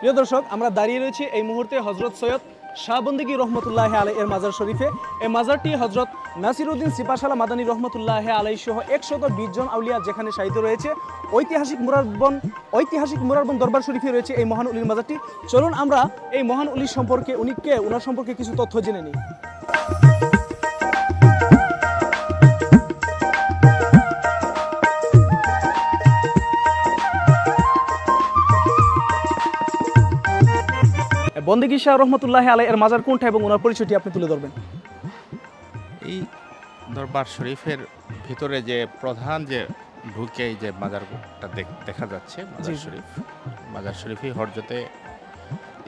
প্রিয় দর্শক, আমরা দাঁড়িয়ে রয়েছি এই মুহূর্তে হযরত সৈয়দ শাহবন্দিগি রহমতুল্লাহ আলাইহি এর মাজার শরীফে। এই মাজারটি হযরত নাসিরউদ্দিন সিপাহসালা মাদানী রহমতুল্লাহ আলাইহি সহ 120 জন আউলিয়া যেখানে শায়িত রয়েছে। ঐতিহাসিক মুরারবন দরবার শরীফে রয়েছে এই মহান উলির মাজারটি। চলুন আমরা এই মহান উলির সম্পর্কে, উনি কে, ওনার সম্পর্কে কিছু তথ্য জেনে নিই। বন্দেগী শাহ রহমতুল্লাহ আলাইহি এর মাজার কোনটা এবং ওনার পরিচয়টি আপনি তুলে ধরবেন। এই দরবার শরীফের ভিতরে যে প্রধান যে ঢুকে যে মাজারটা দেখা যাচ্ছে মাজার শরীফই হরজতে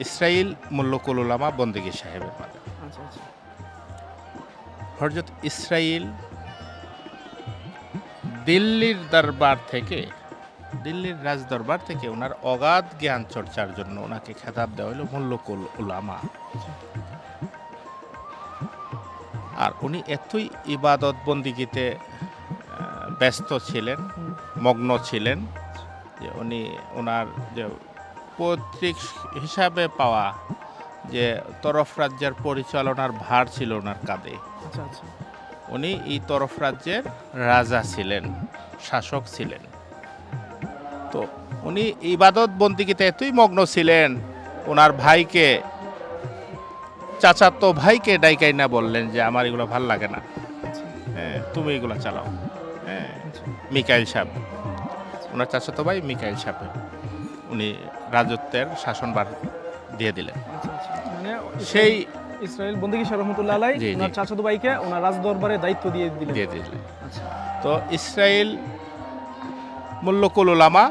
ইসরাইল মুল্লকুল উলামা বন্দেগী সাহেবের মাজার। হরজত ইসরাইল দিল্লির রাজ দরবার থেকে ওনার অগাধ জ্ঞান চর্চার জন্য ওনাকে খেতাব দেওয়া হলো মুল্লকুল উলামা। আর উনি এতই ইবাদত বন্দিগিতে ব্যস্ত ছিলেন, মগ্ন ছিলেন যে উনি ওনার যে পৈতৃক হিসাবে পাওয়া যে তরফ রাজ্যের পরিচালনার ভার ছিল ওনার কাঁধে। উনি এই তরফ রাজ্যের রাজা ছিলেন, শাসক ছিলেন। তো উনি ইবাদত বন্দিগিতে এতই মগ্ন ছিলেন, ওনার ভাইকে, চাচাতো ভাইকে ডাইকাই না বললেন যে আমার এগুলো ভাল লাগে না, হ্যাঁ তুমি এগুলো চালাও। হ্যাঁ, মিকাইল সাহেব, ওনার চাচাতো ভাই মিকাইল সাহেব, উনি রাজত্বের শাসনভার দিয়ে দিলেন। মানে সেই ইসরাইল বন্দেগী শাহ রহমতুল্লাহ আলাইহি ওনার চাচাতো ভাইকে ওনার রাজ দরবারে দায়িত্ব দিয়ে দিলেন। তো ইসরাইল মুল্লকুল উলামা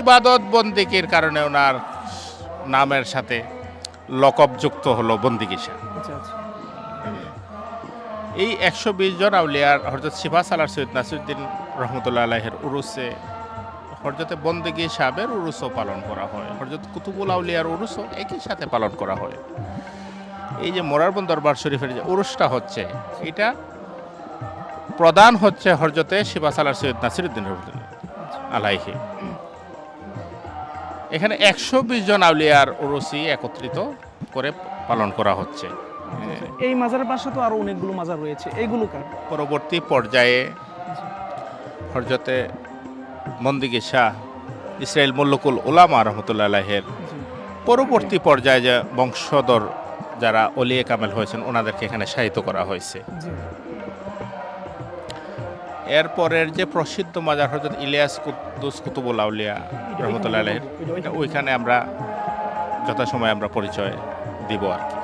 ইবাদত বন্দিগির কারণে ওনার নামের সাথে লকব যুক্ত হলো বন্দেগী শাহ। এই 120 জন আউলিয়ার হযরত সিপাহসালার সৈয়দ নাসিরউদ্দিন রহমতুল্লাহ আলাইহির উরুসে হযরতে বন্দেগী সাহেবের উরুসও পালন করা হয়, হযরত কুতুবুল আউলিয়ার উরুসও একই সাথে পালন করা হয়। এই যে মোরারবন দরবার শরীফের যে উরুসটা হচ্ছে, এটা প্রধান হচ্ছে হযরতে সিপাহসালার সৈয়দ নাসিরউদ্দিন রহমতুল্লাহ আলাইহি। এখানে 120 জন আউলিয়ার উরুসি একত্রিত করে পালন করা হচ্ছে। এই মাজারের পাশে তো আরো অনেকগুলো মাজার রয়েছে, এইগুলো কার? পরবর্তী পর্যায়ে হযরতে বন্দেগী শাহ ইসরাইল মুল্লকুল উলামা রহমতুল্লাহ আলাইহির পরবর্তী পর্যায়ে যে বংশধর যারা ওলিয়ে কামেল হয়েছেন ওনাদেরকে এখানে শায়িত করা হয়েছে। এরপরের যে প্রসিদ্ধ মাজার হযরত ইলিয়াস কুদ্দুস কুতুবুল আউলিয়া রহমতুল্লাহ আলাইহির, ওইখানে আমরা যথাসময়ে আমরা পরিচয় দিব আর কি।